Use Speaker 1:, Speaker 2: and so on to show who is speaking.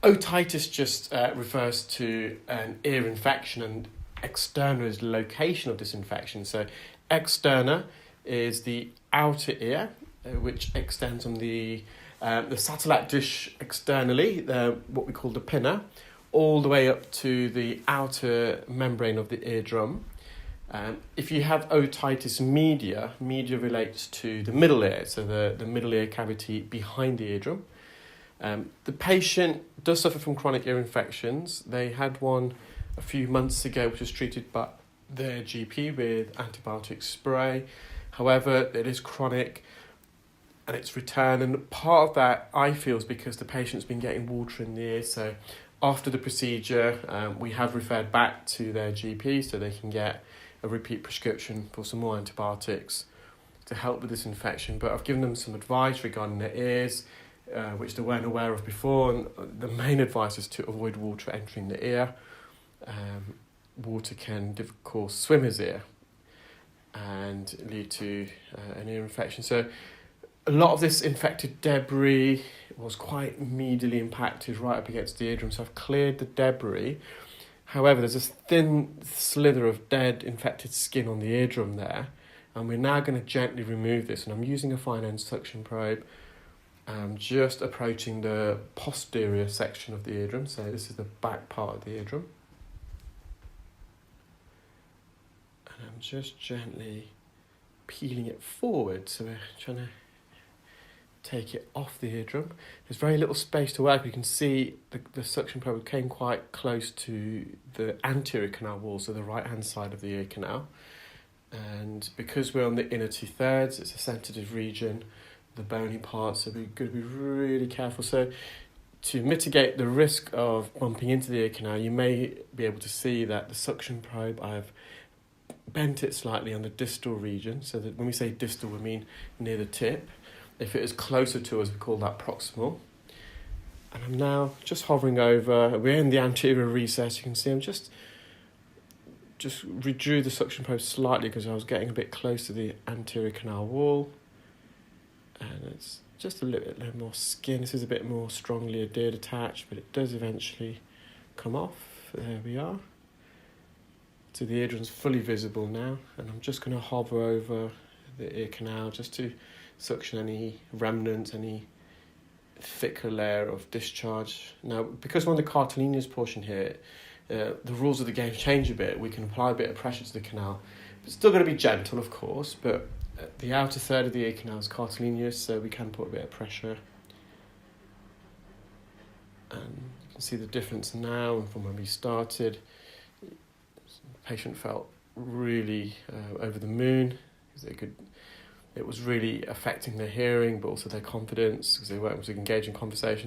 Speaker 1: Otitis just refers to an ear infection, and externa is the location of this infection. So externa is the outer ear, which extends on the satellite dish externally, what we call the pinna, all the way up to the outer membrane of the eardrum. If you have otitis media relates to the middle ear, so the middle ear cavity behind the eardrum. The patient does suffer from chronic ear infections. They had one a few months ago, which was treated by their GP with antibiotic spray. However, it is chronic and it's returned. And part of that, I feel, is because the patient's been getting water in the ear. So after the procedure, we have referred back to their GP so they can get a repeat prescription for some more antibiotics to help with this infection. But I've given them some advice regarding their ears, which they weren't aware of before. And the main advice is to avoid water entering the ear. Water can, of course, swimmer's ear and lead to an ear infection. So a lot of this infected debris was quite medially impacted right up against the eardrum. So I've cleared the debris. However, there's this thin slither of dead infected skin on the eardrum there. And we're now going to gently remove this. And I'm using a fine end suction probe. I'm just approaching the posterior section of the eardrum. So this is the back part of the eardrum. And I'm just gently peeling it forward. So we're trying to take it off the eardrum. There's very little space to work. You can see the suction probe came quite close to the anterior canal wall, so the right-hand side of the ear canal. And because we're on the inner 2/3, it's a sensitive region, the bony part, so we're going to be really careful. So to mitigate the risk of bumping into the ear canal, you may be able to see that the suction probe, I've bent it slightly on the distal region. So that when we say distal, we mean near the tip. If it is closer to us, we call that proximal. And I'm now just hovering over. We're in the anterior recess. You can see I'm just redrew the suction probe slightly because I was getting a bit close to the anterior canal wall. And it's just a little bit more skin. This is a bit more strongly adhered attached, but it does eventually come off. There we are. So the eardrum's fully visible now. And I'm just going to hover over the ear canal just to suction any remnants, any thicker layer of discharge. Now, because we're on the cartilaginous portion here, the rules of the game change a bit. We can apply a bit of pressure to the canal. It's still going to be gentle, of course, but the outer third of the ear canal is cartilaginous, so we can put a bit of pressure. And you can see the difference now from when we started. The patient felt really over the moon because it was really affecting their hearing, but also their confidence because they weren't able to engage in conversation.